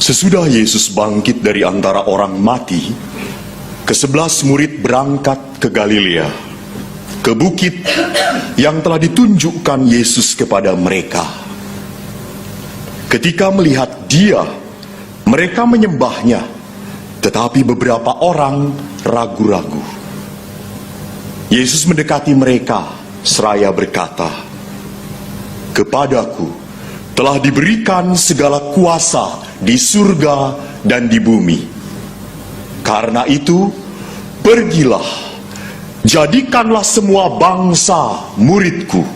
Sesudah Yesus bangkit dari antara orang mati, ke-11 murid berangkat ke Galilea, ke bukit yang telah ditunjukkan Yesus kepada mereka. Ketika melihat Dia, mereka menyembahnya, tetapi beberapa orang ragu-ragu. Yesus mendekati mereka seraya berkata, "Kepadaku telah diberikan segala kuasa di surga dan di bumi. Karena itu, pergilah, jadikanlah semua bangsa muridku.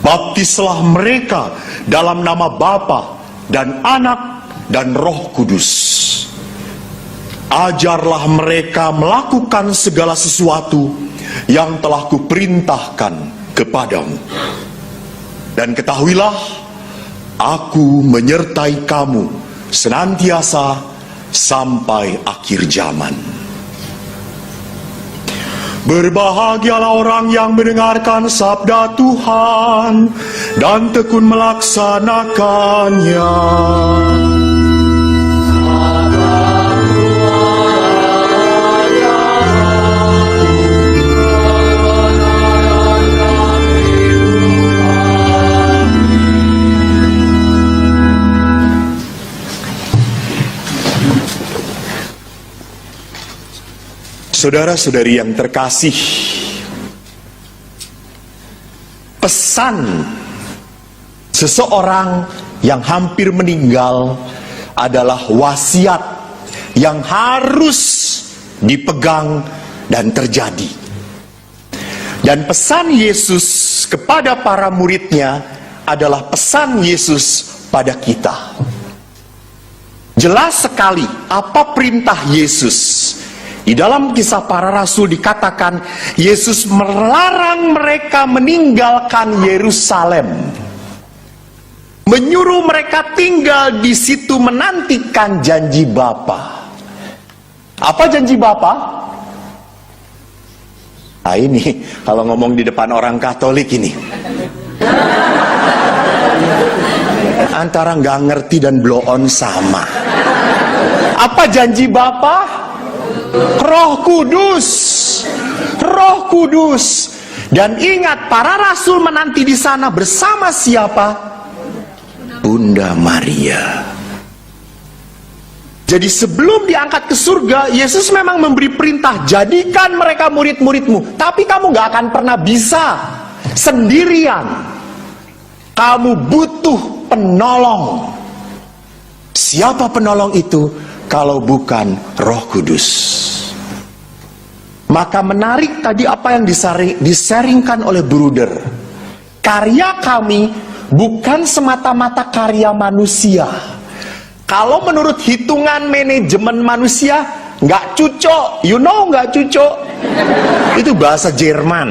Baptislah mereka dalam nama Bapa dan Anak dan Roh Kudus. Ajarlah mereka melakukan segala sesuatu yang telah kuperintahkan kepadamu. Dan ketahuilah, Aku menyertai kamu senantiasa sampai akhir zaman." Berbahagialah orang yang mendengarkan sabda Tuhan dan tekun melaksanakannya. Saudara-saudari yang terkasih, pesan seseorang yang hampir meninggal adalah wasiat yang harus dipegang dan terjadi. Dan pesan Yesus kepada para muridnya adalah pesan Yesus pada kita. Jelas sekali apa perintah Yesus. Di dalam Kisah Para Rasul dikatakan Yesus melarang mereka meninggalkan Yerusalem, menyuruh mereka tinggal di situ menantikan janji Bapa. Apa janji Bapa? Nah ini kalau ngomong di depan orang Katolik ini, antara nggak ngerti dan blow on sama. Apa janji Bapa? Roh Kudus. Roh Kudus. Dan ingat, para rasul menanti di sana bersama siapa? Bunda Maria. Jadi sebelum diangkat ke surga, Yesus memang memberi perintah, jadikan mereka murid-muridmu. Tapi kamu gak akan pernah bisa sendirian. Kamu butuh penolong. Siapa penolong itu? Kalau bukan Roh Kudus. Maka menarik tadi apa yang disaringkan oleh Bruder. Karya kami bukan semata-mata karya manusia. Kalau menurut hitungan manajemen manusia, nggak cucok. You know nggak cucok? Itu bahasa Jerman.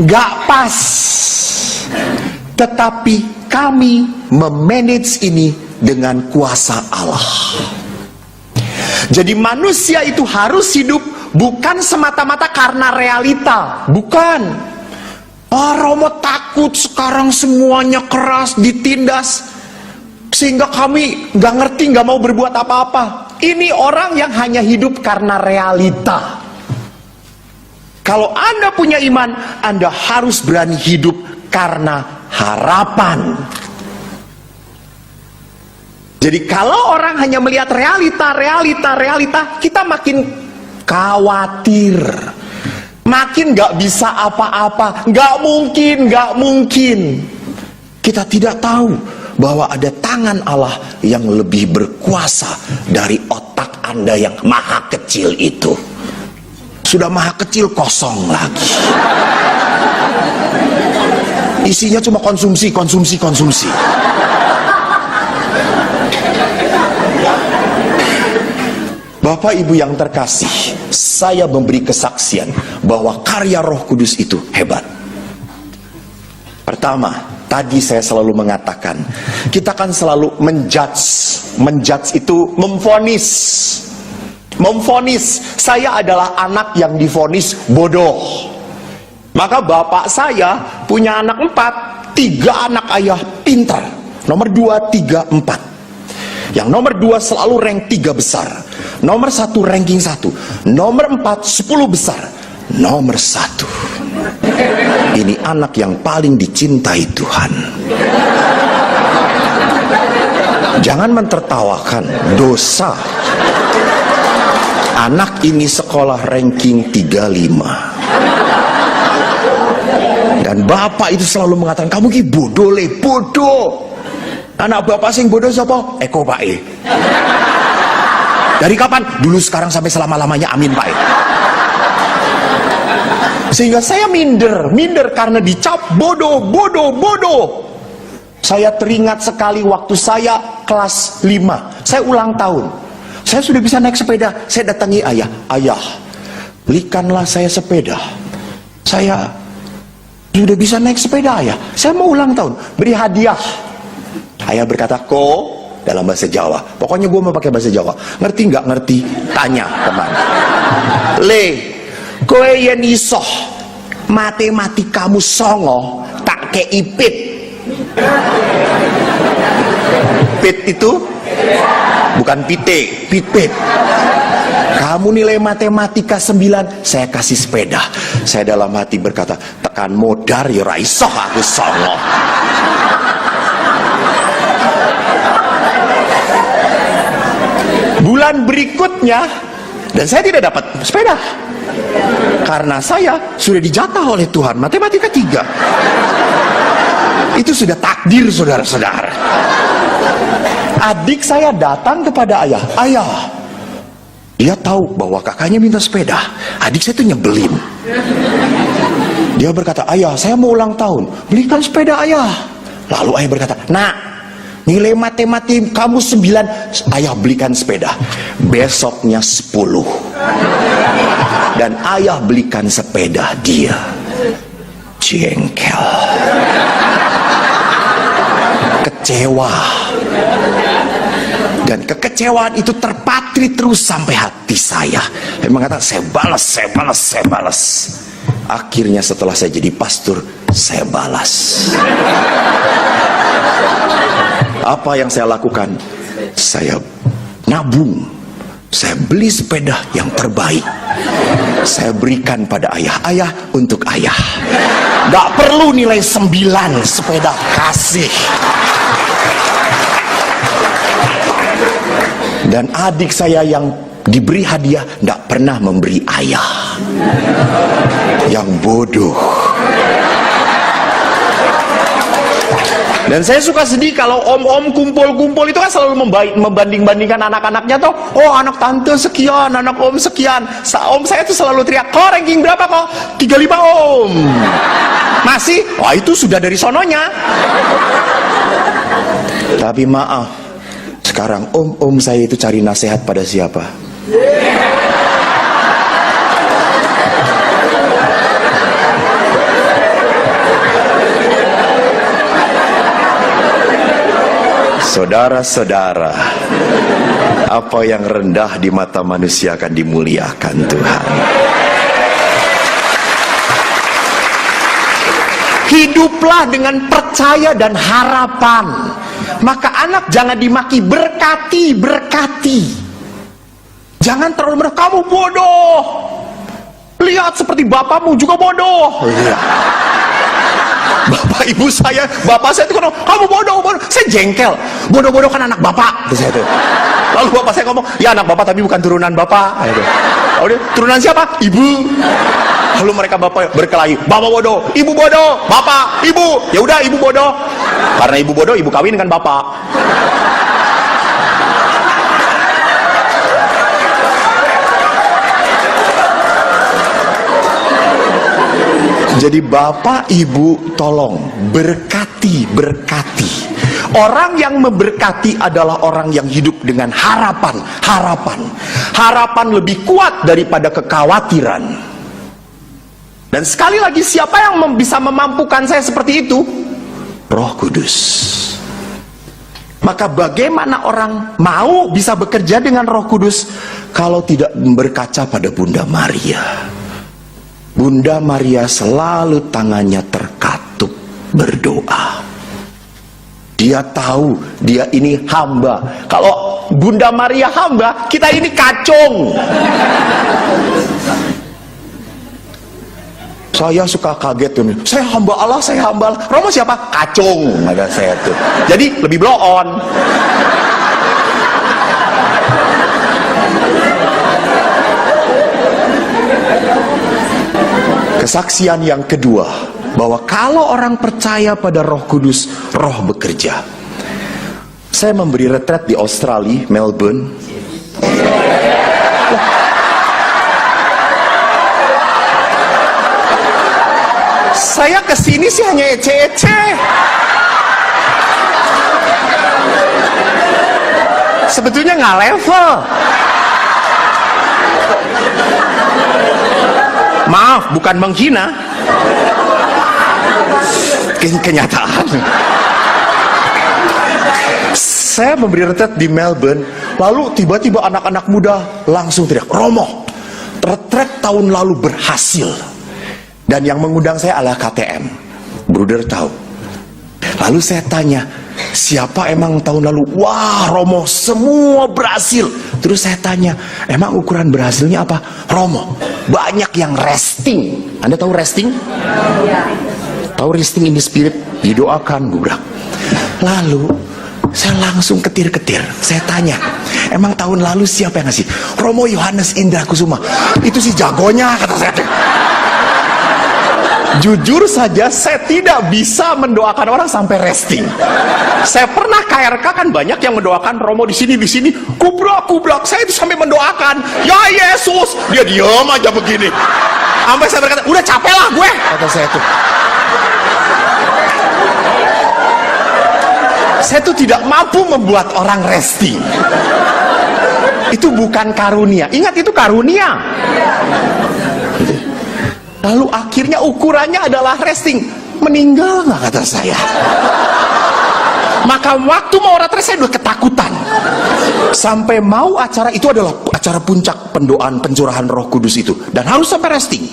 Nggak pas. Tetapi kami memanage ini dengan kuasa Allah. Jadi manusia itu harus hidup bukan semata-mata karena realita. Bukan. Romo takut sekarang semuanya keras, ditindas, sehingga kami gak ngerti, gak mau berbuat apa-apa. Ini orang yang hanya hidup karena realita. Kalau Anda punya iman, Anda harus berani hidup karena harapan. Jadi kalau orang hanya melihat realita, kita makin khawatir, makin gak bisa apa-apa, gak mungkin. Kita tidak tahu bahwa ada tangan Allah yang lebih berkuasa dari otak Anda yang maha kecil itu. Sudah maha kecil, kosong lagi. Isinya cuma konsumsi. Bapak Ibu yang terkasih, saya memberi kesaksian bahwa karya Roh Kudus itu hebat. Pertama, tadi saya selalu mengatakan, kita kan selalu menjudge itu memvonis. Saya adalah anak yang divonis bodoh. Maka bapak saya punya anak 4, 3 anak ayah pintar. Nomor 2, 3, 4. Yang nomor 2 selalu rank 3 besar. Nomor 1 ranking 1. Nomor 4 10 besar. Nomor 1, ini anak yang paling dicintai Tuhan. Jangan mentertawakan dosa. Anak ini sekolah ranking 35. Dan bapak itu selalu mengatakan, kamu ki bodoh le, bodoh. Anak bapak sing bodoh siapa? Eko Pak E. Dari kapan? Dulu, sekarang, sampai selama-lamanya, amin Pak E. Sehingga saya minder karena dicap bodoh. Saya teringat sekali waktu saya kelas 5, saya ulang tahun. Saya sudah bisa naik sepeda. Saya datangi ayah, ayah, belikanlah saya sepeda. Saya sudah bisa naik sepeda ayah. Saya mau ulang tahun, beri hadiah. Ayah berkata, ko, dalam bahasa Jawa. Pokoknya gue mau pakai bahasa Jawa. Ngerti nggak ngerti? Tanya teman. Le, kowe yen iso matematikamu songo, tak kei pit. Pit itu bukan pite, pit. Kamu nilai matematika 9, saya kasih sepeda. Saya dalam hati berkata, tekan modar ya ra iso aku songo. Bulan berikutnya, dan saya tidak dapat sepeda karena saya sudah dijatah oleh Tuhan matematika 3. Itu sudah takdir, saudara-saudara. Adik saya datang kepada ayah, ayah, dia tahu bahwa kakaknya minta sepeda. Adik saya itu nyebelin. Dia berkata, ayah, saya mau ulang tahun, belikan sepeda ayah. Lalu ayah berkata, nak, nilai matematika kamu 9, ayah belikan sepeda. Besoknya 10. Dan ayah belikan sepeda dia. Jengkel. Kecewa. Dan kekecewaan itu terpatri terus sampai hati saya. Saya mengatakan, saya balas. Akhirnya setelah saya jadi pastor, saya balas. Apa yang saya lakukan? Saya nabung. Saya beli sepeda yang terbaik. Saya berikan pada ayah. Ayah, untuk ayah. Gak perlu nilai 9 sepeda, kasih. Dan adik saya yang diberi hadiah gak pernah memberi ayah. Yang bodoh. Dan saya suka sedih kalau om-om kumpul-kumpul itu kan selalu membanding-bandingkan anak-anaknya tuh. Oh, anak tante sekian, anak om sekian. Om saya tuh selalu teriak, kok ranking berapa kok? 35 om. Masih? Wah, itu sudah dari sononya. Tapi maaf, sekarang om-om saya itu cari nasihat pada siapa? Saudara-saudara, apa yang rendah di mata manusia akan dimuliakan Tuhan. Hiduplah dengan percaya dan harapan. Maka anak jangan dimaki, berkati. Jangan terlalu merasa, kamu bodoh. Lihat seperti bapakmu juga bodoh. Bapak ibu saya, bapak saya itu kan, kamu bodoh. Saya jengkel, bodoh kan anak bapak. Lalu bapak saya ngomong, ya anak bapak tapi bukan turunan bapak. Lalu turunan siapa? Ibu. Lalu mereka bapak berkelahi, bapak bodoh, ibu bodoh, bapak, ibu. Ya udah, ibu bodoh. Karena ibu bodoh, ibu kawin dengan bapak. Jadi bapak ibu tolong berkati. Orang yang memberkati adalah orang yang hidup dengan harapan. Harapan lebih kuat daripada kekhawatiran. Dan sekali lagi, siapa yang bisa memampukan saya seperti itu? Roh Kudus. Maka bagaimana orang mau bisa bekerja dengan Roh Kudus kalau tidak berkaca pada Bunda Maria? Bunda Maria selalu tangannya terkatup berdoa. Dia tahu dia ini hamba. Kalau Bunda Maria hamba, kita ini kacung. Saya suka kaget tuh. Saya hamba Allah, saya hamba Allah. Romo siapa? Kacung, ada saya tuh. Jadi lebih blow on. Kesaksian yang kedua, bahwa kalau orang percaya pada Roh Kudus, Roh bekerja. Saya memberi retret di Australia, Melbourne. Saya kesini sih hanya ece-ece. Sebetulnya nggak level. Maaf, bukan menghina. Kenyataan. Saya memberi retret di Melbourne, lalu tiba-tiba anak-anak muda langsung teriak, Romo, retret tahun lalu berhasil. Dan yang mengundang saya adalah KTM. Bruder tahu. Lalu saya tanya, siapa emang tahun lalu? Wah, Romo, semua berhasil. Terus saya tanya, emang ukuran berhasilnya apa? Romo, banyak yang resting. Anda tahu resting? Tahu resting in the spirit? Didoakan, gubrak. Lalu saya langsung ketir-ketir. Saya tanya, emang tahun lalu siapa yang ngasih? Romo Yohanes Indra Kusuma. Itu sih jagonya, kata saya. Jujur saja, saya tidak bisa mendoakan orang sampai resting. Saya pernah KRK kan banyak yang mendoakan Romo di sini, kubrak. Saya itu sampai mendoakan, ya Yesus, dia diam aja begini. Sampai saya berkata, udah capek lah gue, kata saya tuh. Saya tuh tidak mampu membuat orang resting. Itu bukan karunia. Ingat, itu karunia. Lalu akhirnya ukurannya adalah resting. Meninggal nggak, kata saya. Maka waktu mau retret saya udah ketakutan. Sampai mau acara itu adalah acara puncak pendoaan pencurahan Roh Kudus itu. Dan harus sampai resting.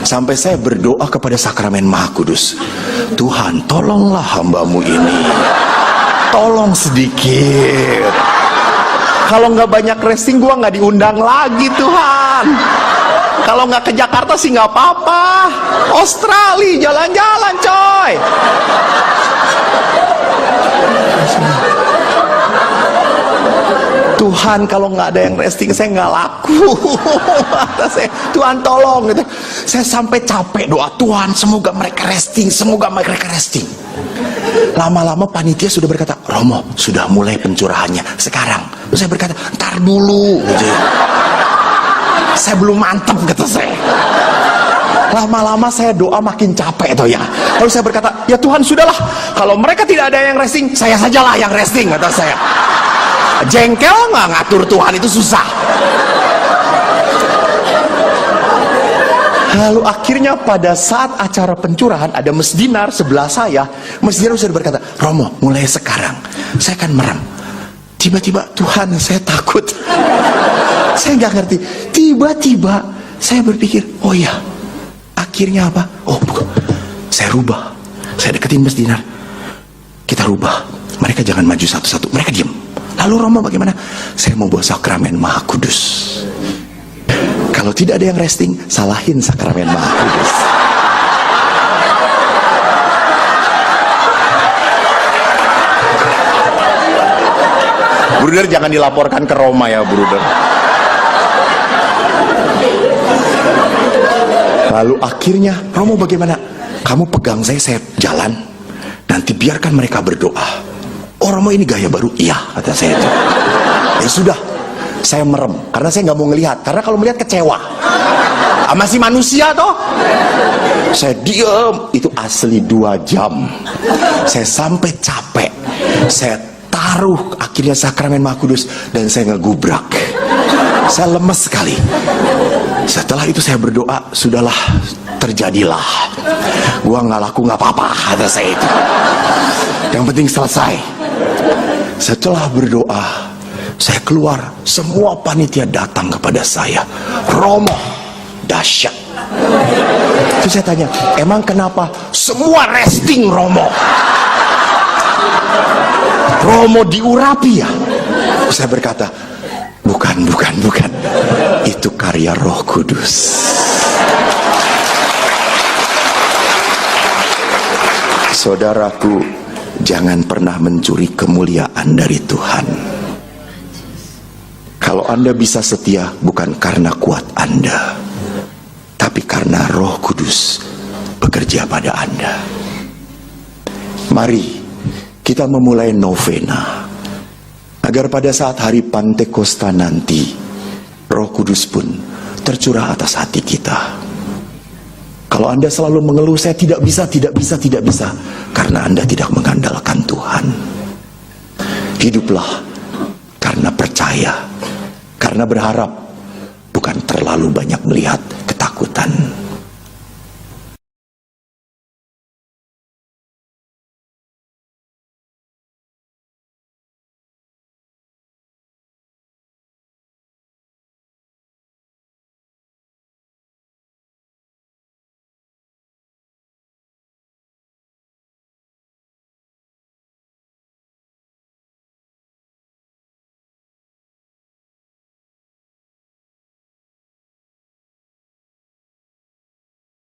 Sampai saya berdoa kepada Sakramen Maha Kudus. Tuhan, tolonglah hambamu ini. Tolong sedikit. Kalau nggak banyak resting, gua nggak diundang lagi, Tuhan. Kalau nggak ke Jakarta sih nggak apa-apa. Australia jalan-jalan, coy. Tuhan, kalau nggak ada yang resting, saya nggak laku. Tuhan tolong gitu. Saya sampai capek doa, Tuhan semoga mereka resting, semoga mereka resting. Lama-lama panitia sudah berkata, Romo sudah mulai pencurahannya sekarang. Terus saya berkata, ntar dulu gitu. Saya belum mantap, kata saya. Lama-lama saya doa makin capek toh ya. Lalu saya berkata, ya Tuhan sudahlah, kalau mereka tidak ada yang resting, saya sajalah yang resting, kata saya. Jengkel nggak, ngatur Tuhan itu susah. Lalu akhirnya pada saat acara pencurahan ada mesdinar sebelah saya. Mesdinar sudah berkata, Romo mulai sekarang saya akan merem. Tiba-tiba, Tuhan saya takut. Saya nggak ngerti. Tiba-tiba saya berpikir, oh ya, akhirnya apa? Oh bukan, saya rubah. Saya deketin mesdinar. Kita rubah. Mereka jangan maju satu-satu. Mereka diam. Lalu Romo bagaimana? Saya mau bawa Sakramen Maha Kudus. Kalau tidak ada yang resting, salahin Sakramen Maha Kudus. Bruder jangan dilaporkan ke Roma ya, bruder. Lalu akhirnya Romo bagaimana? Kamu pegang saya jalan. Nanti biarkan mereka berdoa. Oh Romo ini gaya baru? Iya, kata saya itu. Ya sudah, saya merem karena saya nggak mau ngelihat. Karena kalau melihat kecewa. Masih manusia toh. Saya diem. Itu asli 2 jam. Saya sampai capek. Saya taruh akhirnya Sakramen Maha Kudus dan saya ngegubrak. Saya lemes sekali. Setelah itu saya berdoa, sudahlah, terjadilah. Gua nggak laku nggak apa-apa, kata saya itu. Yang penting selesai. Setelah berdoa, saya keluar, semua panitia datang kepada saya. Romo, dahsyat. Terus saya tanya, emang kenapa semua resting Romo? Romo diurapi ya? Saya berkata, bukan. Itu karya Roh Kudus. Saudaraku, jangan pernah mencuri kemuliaan dari Tuhan. Kalau Anda bisa setia, bukan karena kuat Anda, tapi karena Roh Kudus bekerja pada Anda. Mari kita memulai novena, agar pada saat hari Pantekosta nanti, Roh Kudus pun tercurah atas hati kita. Kalau Anda selalu mengeluh, saya tidak bisa, karena Anda tidak mengandalkan Tuhan. Hiduplah karena percaya, karena berharap, bukan terlalu banyak melihat ketakutan.